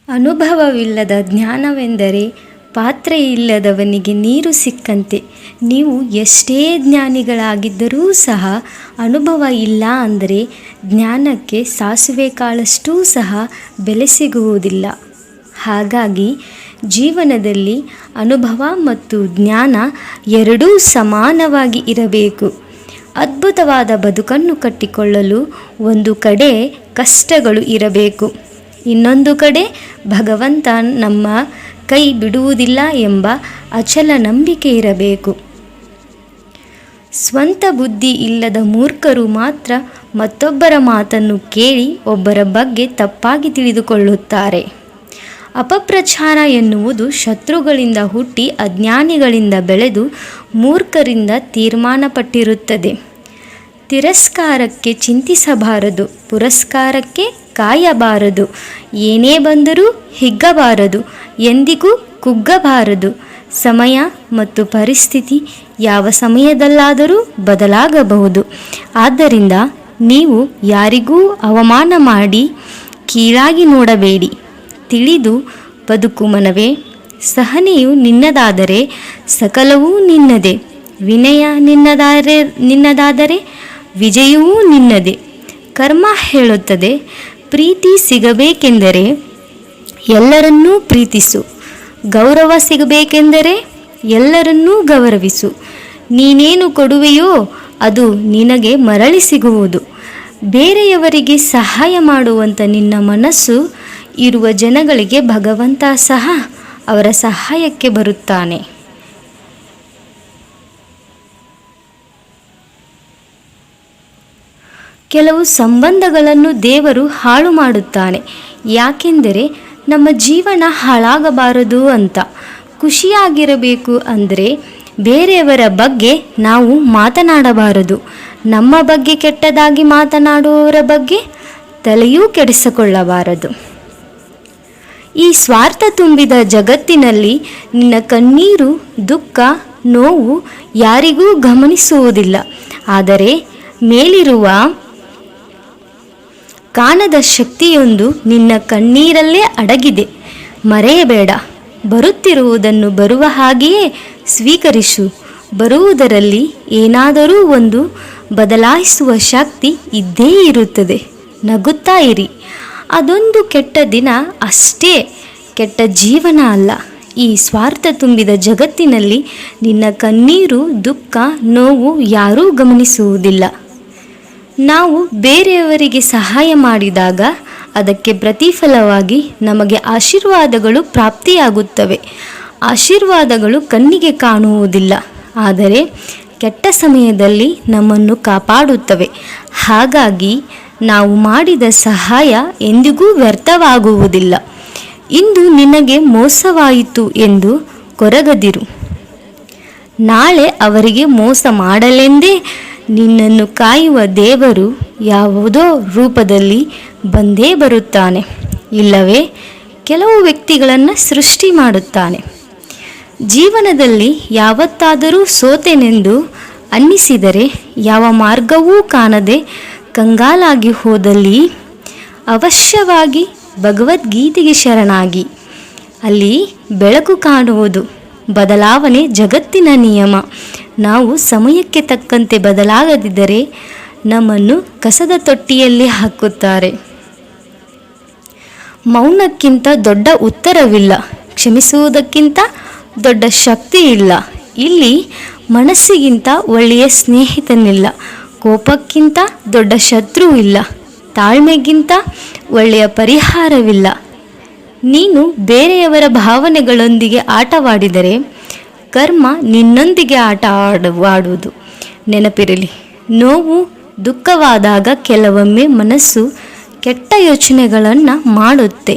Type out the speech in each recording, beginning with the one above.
ಅನುಭವವಿಲ್ಲದ ಜ್ಞಾನವೆಂದರೆ ಪಾತ್ರೆಯಿಲ್ಲದವನಿಗೆ ನೀರು ಸಿಕ್ಕಂತೆ. ನೀವು ಎಷ್ಟೇ ಜ್ಞಾನಿಗಳಾಗಿದ್ದರೂ ಸಹ ಅನುಭವ ಇಲ್ಲ ಅಂದರೆ ಜ್ಞಾನಕ್ಕೆ ಸಾಸಿವೆ ಕಾಳಷ್ಟೂ ಸಹ ಬೆಲೆ ಸಿಗುವುದಿಲ್ಲ. ಹಾಗಾಗಿ ಜೀವನದಲ್ಲಿ ಅನುಭವ ಮತ್ತು ಜ್ಞಾನ ಎರಡೂ ಸಮಾನವಾಗಿ ಇರಬೇಕು. ಅದ್ಭುತವಾದ ಬದುಕನ್ನು ಕಟ್ಟಿಕೊಳ್ಳಲು ಒಂದು ಕಡೆ ಕಷ್ಟಗಳು ಇರಬೇಕು, ಇನ್ನೊಂದು ಕಡೆ ಭಗವಂತ ನಮ್ಮ ಕೈ ಬಿಡುವುದಿಲ್ಲ ಎಂಬ ಅಚಲ ನಂಬಿಕೆ ಇರಬೇಕು. ಸ್ವಂತ ಬುದ್ಧಿ ಇಲ್ಲದ ಮೂರ್ಖರು ಮಾತ್ರ ಮತ್ತೊಬ್ಬರ ಮಾತನ್ನು ಕೇಳಿ ಒಬ್ಬರ ಬಗ್ಗೆ ತಪ್ಪಾಗಿ ತಿಳಿದುಕೊಳ್ಳುತ್ತಾರೆ. ಅಪಪ್ರಚಾರ ಎನ್ನುವುದು ಶತ್ರುಗಳಿಂದ ಹುಟ್ಟಿ ಅಜ್ಞಾನಿಗಳಿಂದ ಬೆಳೆದು ಮೂರ್ಖರಿಂದ ತೀರ್ಮಾನಪಟ್ಟಿರುತ್ತದೆ. ತಿರಸ್ಕಾರಕ್ಕೆ ಚಿಂತಿಸಬಾರದು, ಪುರಸ್ಕಾರಕ್ಕೆ ಕಾಯಬಾರದು. ಏನೇ ಬಂದರೂ ಹಿಗ್ಗಬಾರದು, ಎಂದಿಗೂ ಕುಗ್ಗಬಾರದು. ಸಮಯ ಮತ್ತು ಪರಿಸ್ಥಿತಿ ಯಾವ ಸಮಯದಲ್ಲಾದರೂ ಬದಲಾಗಬಹುದು. ಆದ್ದರಿಂದ ನೀವು ಯಾರಿಗೂ ಅವಮಾನ ಮಾಡಿ ಕೀಳಾಗಿ ನೋಡಬೇಡಿ. ತಿಳಿದು ಬದುಕು ಮನವೇ. ಸಹನೆಯು ನಿನ್ನದಾದರೆ ಸಕಲವೂ ನಿನ್ನದೇ. ವಿನಯ ನಿನ್ನದಾದರೆ ವಿಜಯವೂ ನಿನ್ನದೇ. ಕರ್ಮ ಹೇಳುತ್ತದೆ, ಪ್ರೀತಿ ಸಿಗಬೇಕೆಂದರೆ ಎಲ್ಲರನ್ನೂ ಪ್ರೀತಿಸು, ಗೌರವ ಸಿಗಬೇಕೆಂದರೆ ಎಲ್ಲರನ್ನೂ ಗೌರವಿಸು. ನೀನೇನು ಕೊಡುವೆಯೋ ಅದು ನಿನಗೆ ಮರಳಿ ಸಿಗುವುದು. ಬೇರೆಯವರಿಗೆ ಸಹಾಯ ಮಾಡುವಂಥ ನಿನ್ನ ಮನಸ್ಸು ಇರುವ ಜನಗಳಿಗೆ ಭಗವಂತ ಸಹ ಅವರ ಸಹಾಯಕ್ಕೆ ಬರುತ್ತಾನೆ. ಕೆಲವು ಸಂಬಂಧಗಳನ್ನು ದೇವರು ಹಾಳು ಮಾಡುತ್ತಾನೆ. ಯಾಕೆಂದರೆ ನಮ್ಮ ಜೀವನ ಹಾಳಾಗಬಾರದು ಅಂತ. ಖುಷಿಯಾಗಿರಬೇಕು ಅಂದರೆ ಬೇರೆಯವರ ಬಗ್ಗೆ ನಾವು ಮಾತನಾಡಬಾರದು. ನಮ್ಮ ಬಗ್ಗೆ ಕೆಟ್ಟದಾಗಿ ಮಾತನಾಡುವವರ ಬಗ್ಗೆ ತಲೆಯೂ ಕೆಡಿಸಿಕೊಳ್ಳಬಾರದು. ಈ ಸ್ವಾರ್ಥ ತುಂಬಿದ ಜಗತ್ತಿನಲ್ಲಿ ನಿನ್ನ ಕಣ್ಣೀರು, ದುಃಖ, ನೋವು ಯಾರಿಗೂ ಗಮನಿಸುವುದಿಲ್ಲ. ಆದರೆ ಮೇಲಿರುವ ಕಾಣದ ಶಕ್ತಿಯೊಂದು ನಿನ್ನ ಕಣ್ಣೀರಲ್ಲೇ ಅಡಗಿದೆ. ಮರೆಯಬೇಡ. ಬರುತ್ತಿರುವುದನ್ನು ಬರುವ ಹಾಗೆಯೇ ಸ್ವೀಕರಿಸು. ಬರುವುದರಲ್ಲಿ ಏನಾದರೂ ಒಂದು ಬದಲಾಯಿಸುವ ಶಕ್ತಿ ಇದ್ದೇ ಇರುತ್ತದೆ. ನಗುತ್ತಾ ಇರಿ. ಅದೊಂದು ಕೆಟ್ಟ ದಿನ ಅಷ್ಟೇ, ಕೆಟ್ಟ ಜೀವನ ಅಲ್ಲ. ಈ ಸ್ವಾರ್ಥ ತುಂಬಿದ ಜಗತ್ತಿನಲ್ಲಿ ನಿನ್ನ ಕಣ್ಣೀರು, ದುಃಖ, ನೋವು ಯಾರೂ ಗಮನಿಸುವುದಿಲ್ಲ. ನಾವು ಬೇರೆಯವರಿಗೆ ಸಹಾಯ ಮಾಡಿದಾಗ ಅದಕ್ಕೆ ಪ್ರತಿಫಲವಾಗಿ ನಮಗೆ ಆಶೀರ್ವಾದಗಳು ಪ್ರಾಪ್ತಿಯಾಗುತ್ತವೆ. ಆಶೀರ್ವಾದಗಳು ಕಣ್ಣಿಗೆ ಕಾಣುವುದಿಲ್ಲ, ಆದರೆ ಕೆಟ್ಟ ಸಮಯದಲ್ಲಿ ನಮ್ಮನ್ನು ಕಾಪಾಡುತ್ತವೆ. ಹಾಗಾಗಿ ನಾವು ಮಾಡಿದ ಸಹಾಯ ಎಂದಿಗೂ ವ್ಯರ್ಥವಾಗುವುದಿಲ್ಲ. ಇಂದು ನಿನಗೆ ಮೋಸವಾಯಿತು ಎಂದು ಕೊರಗದಿರು. ನಾಳೆ ಅವರಿಗೆ ಮೋಸ ಮಾಡಲೆಂದೇ ನಿನ್ನನ್ನು ಕಾಯುವ ದೇವರು ಯಾವುದೋ ರೂಪದಲ್ಲಿ ಬಂದೇ ಬರುತ್ತಾನೆ. ಇಲ್ಲವೇ ಕೆಲವು ವ್ಯಕ್ತಿಗಳನ್ನು ಸೃಷ್ಟಿ ಮಾಡುತ್ತಾನೆ. ಜೀವನದಲ್ಲಿ ಯಾವತ್ತಾದರೂ ಸೋತೆನೆಂದು ಅನ್ನಿಸಿದರೆ, ಯಾವ ಮಾರ್ಗವೂ ಕಾಣದೆ ಕಂಗಾಲಾಗಿ ಹೋದಲ್ಲಿ ಅವಶ್ಯವಾಗಿ ಭಗವದ್ಗೀತೆಗೆ ಶರಣಾಗಿ. ಅಲ್ಲಿ ಬೆಳಕು ಕಾಣುವುದು. ಬದಲಾವಣೆ ಜಗತ್ತಿನ ನಿಯಮ. ನಾವು ಸಮಯಕ್ಕೆ ತಕ್ಕಂತೆ ಬದಲಾಗದಿದ್ದರೆ ನಮ್ಮನ್ನು ಕಸದ ತೊಟ್ಟಿಯಲ್ಲಿ ಹಾಕುತ್ತಾರೆ. ಮೌನಕ್ಕಿಂತ ದೊಡ್ಡ ಉತ್ತರವಿಲ್ಲ. ಕ್ಷಮಿಸುವುದಕ್ಕಿಂತ ದೊಡ್ಡ ಶಕ್ತಿ ಇಲ್ಲ. ಇಲ್ಲಿ ಮನಸ್ಸಿಗಿಂತ ಒಳ್ಳೆಯ ಸ್ನೇಹಿತನಿಲ್ಲ. ಕೋಪಕ್ಕಿಂತ ದೊಡ್ಡ ಶತ್ರು ಇಲ್ಲ. ತಾಳ್ಮೆಗಿಂತ ಒಳ್ಳೆಯ ಪರಿಹಾರವಿಲ್ಲ. ನೀನು ಬೇರೆಯವರ ಭಾವನೆಗಳೊಂದಿಗೆ ಆಟವಾಡಿದರೆ ಕರ್ಮ ನಿನ್ನೊಂದಿಗೆ ಆಡುವುದು. ನೆನಪಿರಲಿ, ನೋವು, ದುಃಖವಾದಾಗ ಕೆಲವೊಮ್ಮೆ ಮನಸ್ಸು ಕೆಟ್ಟ ಯೋಚನೆಗಳನ್ನು ಮಾಡುತ್ತೆ.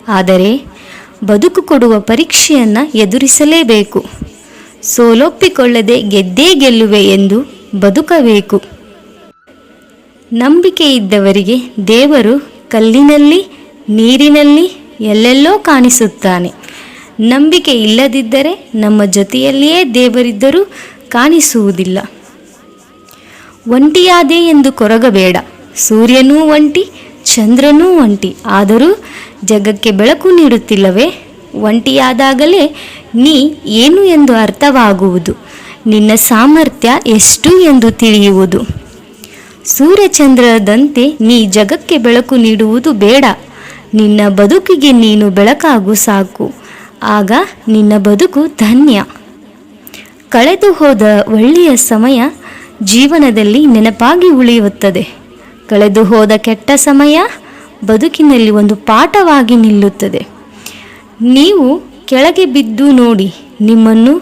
ಆದರೆ ಬದುಕು ಕೊಡುವ ಪರೀಕ್ಷೆಯನ್ನು ಎದುರಿಸಲೇಬೇಕು. ಸೋಲೊಪ್ಪಿಕೊಳ್ಳದೆ ಗೆದ್ದೇ ಗೆಲ್ಲುವೆ ಎಂದು ಬದುಕಬೇಕು. ನಂಬಿಕೆ ಇದ್ದವರಿಗೆ ದೇವರು ಕಲ್ಲಿನಲ್ಲಿ, ನೀರಿನಲ್ಲಿ, ಎಲ್ಲೆಲ್ಲೋ ಕಾಣಿಸುತ್ತಾನೆ. ನಂಬಿಕೆ ಇಲ್ಲದಿದ್ದರೆ ನಮ್ಮ ಜೊತೆಯಲ್ಲಿಯೇ ದೇವರಿದ್ದರೂ ಕಾಣಿಸುವುದಿಲ್ಲ. ಒಂಟಿಯಾದೆ ಎಂದು ಕೊರಗಬೇಡ. ಸೂರ್ಯನೂ ಒಂಟಿ, ಚಂದ್ರನೂ ಒಂಟಿ, ಆದರೂ ಜಗಕ್ಕೆ ಬೆಳಕು ನೀಡುತ್ತಿಲ್ಲವೇ? ಒಂಟಿಯಾದಾಗಲೇ ನೀ ಏನು ಎಂದು ಅರ್ಥವಾಗುವುದು, ನಿನ್ನ ಸಾಮರ್ಥ್ಯ ಎಷ್ಟು ಎಂದು ತಿಳಿಯುವುದು. ಸೂರ್ಯಚಂದ್ರದಂತೆ ನೀ ಜಗಕ್ಕೆ ಬೆಳಕು ನೀಡುವುದು ಬೇಡ. ನಿನ್ನ ಬದುಕಿಗೆ ನೀನು ಬೆಳಕಾಗು ಸಾಕು. ಆಗ ನಿನ್ನ ಬದುಕು ಧನ್ಯ. ಕಳೆದು ಹೋದ ಒಳ್ಳೆಯ ಸಮಯ ಜೀವನದಲ್ಲಿ ನೆನಪಾಗಿ ಉಳಿಯುತ್ತದೆ. ಕಳೆದು ಹೋದ ಕೆಟ್ಟ ಸಮಯ ಬದುಕಿನಲ್ಲಿ ಒಂದು ಪಾಠವಾಗಿ ನಿಲ್ಲುತ್ತದೆ. ನೀವು ಕೆಳಗೆ ಬಿದ್ದು ನೋಡಿ, ನಿಮ್ಮನ್ನು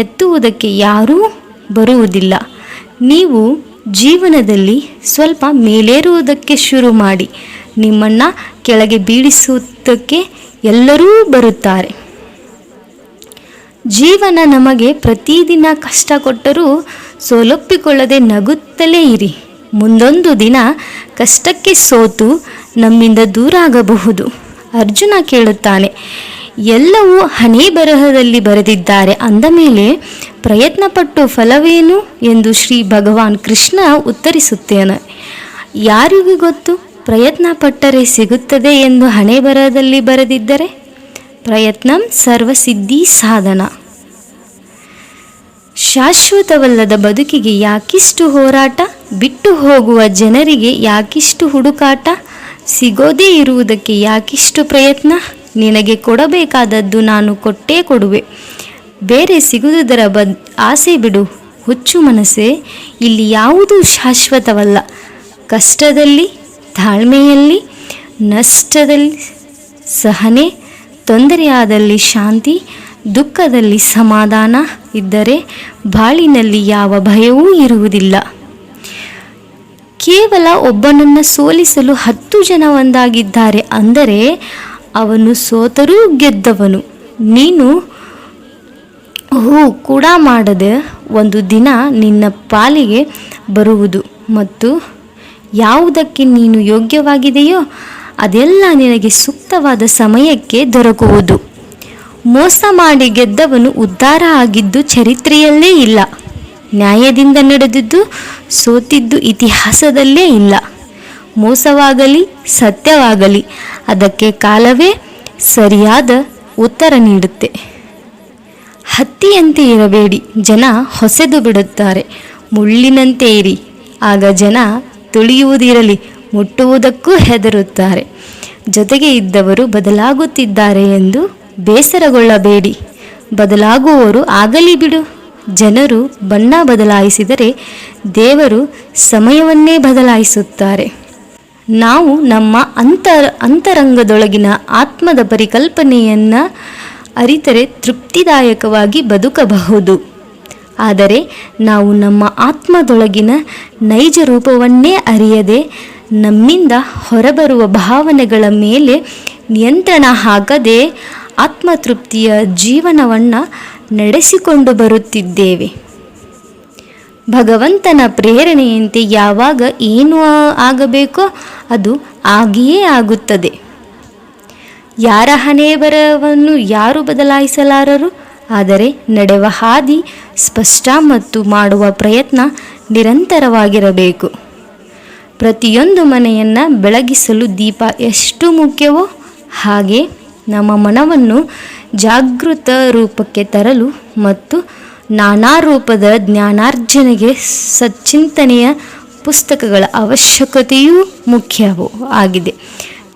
ಎತ್ತುವುದಕ್ಕೆ ಯಾರೂ ಬರುವುದಿಲ್ಲ. ನೀವು ಜೀವನದಲ್ಲಿ ಸ್ವಲ್ಪ ಮೇಲೇರುವುದಕ್ಕೆ ಶುರು ಮಾಡಿ, ನಿಮ್ಮನ್ನು ಕೆಳಗೆ ಬೀಳಿಸುವುದಕ್ಕೆ ಎಲ್ಲರೂ ಬರುತ್ತಾರೆ. ಜೀವನ ನಮಗೆ ಪ್ರತಿದಿನ ಕಷ್ಟ ಕೊಟ್ಟರೂ ಸೋಲೊಪ್ಪಿಕೊಳ್ಳದೆ ನಗುತ್ತಲೇ ಇರಿ. ಮುಂದೊಂದು ದಿನ ಕಷ್ಟಕ್ಕೆ ಸೋತು ನಮ್ಮಿಂದ ದೂರ ಆಗಬಹುದು. ಅರ್ಜುನ ಕೇಳುತ್ತಾನೆ, ಎಲ್ಲವೂ ಹಣೆ ಬರಹದಲ್ಲಿ ಬರೆದಿದ್ದಾರೆ ಅಂದ ಮೇಲೆ ಪ್ರಯತ್ನಪಟ್ಟು ಫಲವೇನು ಎಂದು ಶ್ರೀ ಭಗವಾನ್ ಕೃಷ್ಣ ಉತ್ತರಿಸುತ್ತೇನೆ. ಯಾರಿಗೂ ಗೊತ್ತು, ಪ್ರಯತ್ನ ಪಟ್ಟರೆ ಸಿಗುತ್ತದೆ ಎಂದು ಹಣೆ ಬರಹದಲ್ಲಿ ಬರೆದಿದ್ದರೆ? ಪ್ರಯತ್ನಂ ಸರ್ವಸಿದ್ಧಿ ಸಾಧನ. ಶಾಶ್ವತವಲ್ಲದ ಬದುಕಿಗೆ ಯಾಕಿಷ್ಟು ಹೋರಾಟ? ಬಿಟ್ಟು ಹೋಗುವ ಜನರಿಗೆ ಯಾಕಿಷ್ಟು ಹುಡುಕಾಟ? ಸಿಗೋದೇ ಇರುವುದಕ್ಕೆ ಯಾಕಿಷ್ಟು ಪ್ರಯತ್ನ? ನಿನಗೆ ಕೊಡಬೇಕಾದದ್ದು ನಾನು ಕೊಟ್ಟೇ ಕೊಡುವೆ, ಬೇರೆ ಸಿಗುವುದರ ಆಸೆ ಬಿಡು. ಹುಚ್ಚು ಮನಸ್ಸೇ, ಇಲ್ಲಿ ಯಾವುದೂ ಶಾಶ್ವತವಲ್ಲ. ಕಷ್ಟದಲ್ಲಿ ತಾಳ್ಮೆಯಲ್ಲಿ, ನಷ್ಟದಲ್ಲಿ ಸಹನೆ, ತೊಂದರೆಯಾದಲ್ಲಿ ಶಾಂತಿ, ದುಃಖದಲ್ಲಿ ಸಮಾಧಾನ ಇದ್ದರೆ ಬಾಳಿನಲ್ಲಿ ಯಾವ ಭಯವೂ ಇರುವುದಿಲ್ಲ. ಕೇವಲ ಒಬ್ಬನನ್ನು ಸೋಲಿಸಲು 10 ಜನ ಒಂದಾಗಿದ್ದಾರೆ ಅಂದರೆ ಅವನು ಸೋತರೂ ಗೆದ್ದವನು. ನೀನು ಹೂ ಕೂಡ ಮಾಡದೆ ಒಂದು ದಿನ ನಿನ್ನ ಪಾಲಿಗೆ ಬರುವುದು ಮತ್ತು ಯಾವುದಕ್ಕೆ ನೀನು ಯೋಗ್ಯವಾಗಿದೆಯೋ ಅದೆಲ್ಲ ನಿನಗೆ ಸೂಕ್ತವಾದ ಸಮಯಕ್ಕೆ ದೊರಕುವುದು. ಮೋಸ ಮಾಡಿ ಗೆದ್ದವನು ಉದ್ಧಾರ ಆಗಿದ್ದು ಚರಿತ್ರೆಯಲ್ಲೇ ಇಲ್ಲ. ನ್ಯಾಯದಿಂದ ನಡೆದಿದ್ದು ಸೋತಿದ್ದು ಇತಿಹಾಸದಲ್ಲೇ ಇಲ್ಲ. ಮೋಸವಾಗಲಿ ಸತ್ಯವಾಗಲಿ ಅದಕ್ಕೆ ಕಾಲವೇ ಸರಿಯಾದ ಉತ್ತರ ನೀಡುತ್ತೆ. ಹತ್ತಿಯಂತೆ ಇರಬೇಡಿ, ಜನ ಹೊಸೆದು ಬಿಡುತ್ತಾರೆ. ಮುಳ್ಳಿನಂತೆ ಇರಿ, ಆಗ ಜನ ತುಳಿಯುವುದಿರಲಿ ಮುಟ್ಟುವುದಕ್ಕೂ ಹೆದರುತ್ತಾರೆ. ಜೊತೆಗೆ ಇದ್ದವರು ಬದಲಾಗುತ್ತಿದ್ದಾರೆ ಎಂದು ಬೇಸರಗೊಳ್ಳಬೇಡಿ, ಬದಲಾಗುವವರು ಆಗಲಿ ಬಿಡು. ಜನರು ಬಣ್ಣ ಬದಲಾಯಿಸಿದರೆ ದೇವರು ಸಮಯವನ್ನೇ ಬದಲಾಯಿಸುತ್ತಾರೆ. ನಾವು ನಮ್ಮ ಅಂತರಂಗದೊಳಗಿನ ಆತ್ಮದ ಪರಿಕಲ್ಪನೆಯನ್ನು ಅರಿತರೆ ತೃಪ್ತಿದಾಯಕವಾಗಿ ಬದುಕಬಹುದು. ಆದರೆ ನಾವು ನಮ್ಮ ಆತ್ಮದೊಳಗಿನ ನೈಜ ರೂಪವನ್ನೇ ಅರಿಯದೆ ನಮ್ಮಿಂದ ಹೊರಬರುವ ಭಾವನೆಗಳ ಮೇಲೆ ನಿಯಂತ್ರಣ ಹಾಕದೆ ಆತ್ಮತೃಪ್ತಿಯ ಜೀವನವನ್ನು ನಡೆಸಿಕೊಂಡು ಬರುತ್ತಿದ್ದೇವೆ. ಭಗವಂತನ ಪ್ರೇರಣೆಯಂತೆ ಯಾವಾಗ ಏನು ಆಗಬೇಕೋ ಅದು ಆಗಿಯೇ ಆಗುತ್ತದೆ. ಯಾರ ಹಣೆ ಬರಹವನ್ನು ಯಾರು ಬದಲಾಯಿಸಲಾರರು? ಆದರೆ ನಡೆವ ಹಾದಿ ಸ್ಪಷ್ಟ ಮತ್ತು ಮಾಡುವ ಪ್ರಯತ್ನ ನಿರಂತರವಾಗಿರಬೇಕು. ಪ್ರತಿಯೊಂದು ಮನೆಯನ್ನು ಬೆಳಗಿಸಲು ದೀಪ ಎಷ್ಟು ಮುಖ್ಯವೋ ಹಾಗೆ ನಮ್ಮ ಮನವನ್ನು ಜಾಗೃತ ರೂಪಕ್ಕೆ ತರಲು ಮತ್ತು ನಾನಾ ರೂಪದ ಜ್ಞಾನಾರ್ಜನೆಗೆ ಸಚ್ಚಿಂತನೆಯ ಪುಸ್ತಕಗಳ ಅವಶ್ಯಕತೆಯೂ ಮುಖ್ಯವೂ ಆಗಿದೆ.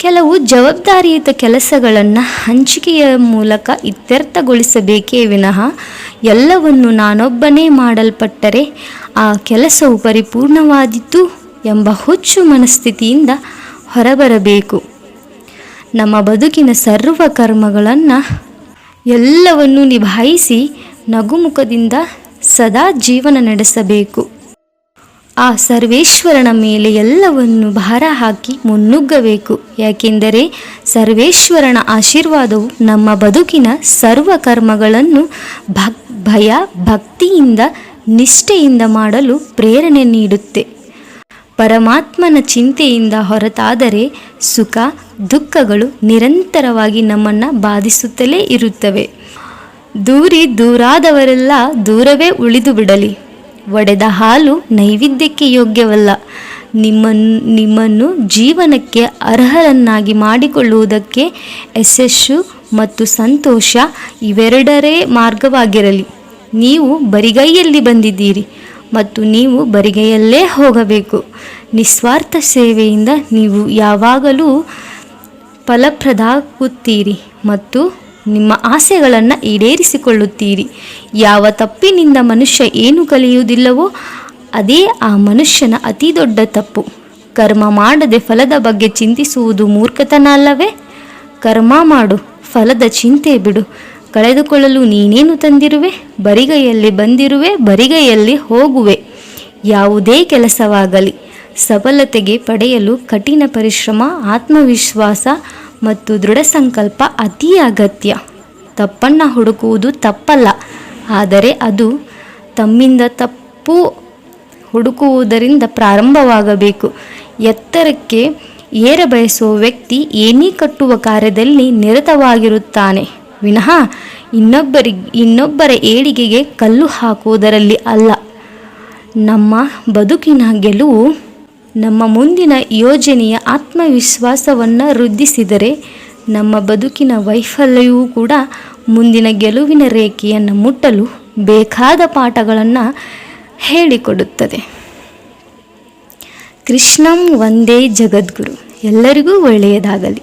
ಕೆಲವು ಜವಾಬ್ದಾರಿಯುತ ಕೆಲಸಗಳನ್ನು ಹಂಚಿಕೆಯ ಮೂಲಕ ಇತ್ಯರ್ಥಗೊಳಿಸಬೇಕೇ ವಿನಃ ಎಲ್ಲವನ್ನು ನಾನೊಬ್ಬನೇ ಮಾಡಲ್ಪಟ್ಟರೆ ಆ ಕೆಲಸವು ಪರಿಪೂರ್ಣವಾದೀತು ಎಂಬ ಹುಚ್ಚು ಮನಸ್ಥಿತಿಯಿಂದ ಹೊರಬರಬೇಕು. ನಮ್ಮ ಬದುಕಿನ ಸರ್ವ ಕರ್ಮಗಳನ್ನು ಎಲ್ಲವನ್ನೂ ನಿಭಾಯಿಸಿ ನಗುಮುಖದಿಂದ ಸದಾ ಜೀವನ ನಡೆಸಬೇಕು. ಆ ಸರ್ವೇಶ್ವರನ ಮೇಲೆ ಎಲ್ಲವನ್ನು ಭಾರ ಹಾಕಿ ಮುನ್ನುಗ್ಗಬೇಕು. ಯಾಕೆಂದರೆ ಸರ್ವೇಶ್ವರನ ಆಶೀರ್ವಾದವು ನಮ್ಮ ಬದುಕಿನ ಸರ್ವ ಕರ್ಮಗಳನ್ನು ಭಯ ಭಕ್ತಿಯಿಂದ ನಿಷ್ಠೆಯಿಂದ ಮಾಡಲು ಪ್ರೇರಣೆ ನೀಡುತ್ತೆ. ಪರಮಾತ್ಮನ ಚಿಂತೆಯಿಂದ ಹೊರತಾದರೆ ಸುಖ ದುಃಖಗಳು ನಿರಂತರವಾಗಿ ನಮ್ಮನ್ನು ಬಾಧಿಸುತ್ತಲೇ ಇರುತ್ತವೆ. ದೂರಾದವರೆಲ್ಲ ದೂರವೇ ಉಳಿದು ಬಿಡಲಿ. ಒಡೆದ ಹಾಲು ನೈವೇದ್ಯಕ್ಕೆ ಯೋಗ್ಯವಲ್ಲ. ನಿಮ್ಮನ್ನು ಜೀವನಕ್ಕೆ ಅರ್ಹರನ್ನಾಗಿ ಮಾಡಿಕೊಳ್ಳುವುದಕ್ಕೆ ಯಶಸ್ಸು ಮತ್ತು ಸಂತೋಷ ಇವೆರಡರೇ ಮಾರ್ಗವಾಗಿರಲಿ. ನೀವು ಬರಿಗೈಯಲ್ಲಿ ಬಂದಿದ್ದೀರಿ ಮತ್ತು ನೀವು ಬರಿಗೈಯಲ್ಲೇ ಹೋಗಬೇಕು. ನಿಸ್ವಾರ್ಥ ಸೇವೆಯಿಂದ ನೀವು ಯಾವಾಗಲೂ ಫಲಪ್ರದಾಗುತ್ತೀರಿ ಮತ್ತು ನಿಮ್ಮ ಆಸೆಗಳನ್ನು ಈಡೇರಿಸಿಕೊಳ್ಳುತ್ತೀರಿ. ಯಾವ ತಪ್ಪಿನಿಂದ ಮನುಷ್ಯ ಏನು ಕಲಿಯುವುದಿಲ್ಲವೋ ಅದೇ ಆ ಮನುಷ್ಯನ ಅತಿ ದೊಡ್ಡ ತಪ್ಪು. ಕರ್ಮ ಮಾಡದೆ ಫಲದ ಬಗ್ಗೆ ಚಿಂತಿಸುವುದು ಮೂರ್ಖತನ ಅಲ್ಲವೇ? ಕರ್ಮ ಮಾಡು, ಫಲದ ಚಿಂತೆ ಬಿಡು. ಕಳೆದುಕೊಳ್ಳಲು ನೀನೇನು ತಂದಿರುವೆ? ಬರಿಗೈಯಲ್ಲಿ ಬಂದಿರುವೆ, ಬರಿಗೈಯಲ್ಲಿ ಹೋಗುವೆ. ಯಾವುದೇ ಕೆಲಸವಾಗಲಿ ಸಫಲತೆಗೆ ಪಡೆಯಲು ಕಠಿಣ ಪರಿಶ್ರಮ, ಆತ್ಮವಿಶ್ವಾಸ ಮತ್ತು ದೃಢ ಸಂಕಲ್ಪ ಅತೀ ಅಗತ್ಯ. ತಪ್ಪನ್ನು ಹುಡುಕುವುದು ತಪ್ಪಲ್ಲ, ಆದರೆ ಅದು ತಮ್ಮಿಂದ ತಪ್ಪು ಹುಡುಕುವುದರಿಂದ ಪ್ರಾರಂಭವಾಗಬೇಕು. ಎತ್ತರಕ್ಕೆ ಏರ ಬಯಸುವ ವ್ಯಕ್ತಿ ಏಣಿ ಕಟ್ಟುವ ಕಾರ್ಯದಲ್ಲಿ ನಿರತವಾಗಿರುತ್ತಾನೆ ವಿನಃ ಇನ್ನೊಬ್ಬರ ಏಳಿಗೆಗೆ ಕಲ್ಲು ಹಾಕುವುದರಲ್ಲಿ ಅಲ್ಲ. ನಮ್ಮ ಬದುಕಿನ ಗೆಲುವು ನಮ್ಮ ಮುಂದಿನ ಯೋಜನೆಯ ಆತ್ಮವಿಶ್ವಾಸವನ್ನು ವೃದ್ಧಿಸಿದರೆ, ನಮ್ಮ ಬದುಕಿನ ವೈಫಲ್ಯವೂ ಕೂಡ ಮುಂದಿನ ಗೆಲುವಿನ ರೇಖೆಯನ್ನು ಮುಟ್ಟಲು ಬೇಕಾದ ಪಾಠಗಳನ್ನು ಹೇಳಿಕೊಡುತ್ತದೆ. ಕೃಷ್ಣಂ ವಂದೇ ಜಗದ್ಗುರು. ಎಲ್ಲರಿಗೂ ಒಳ್ಳೆಯದಾಗಲಿ.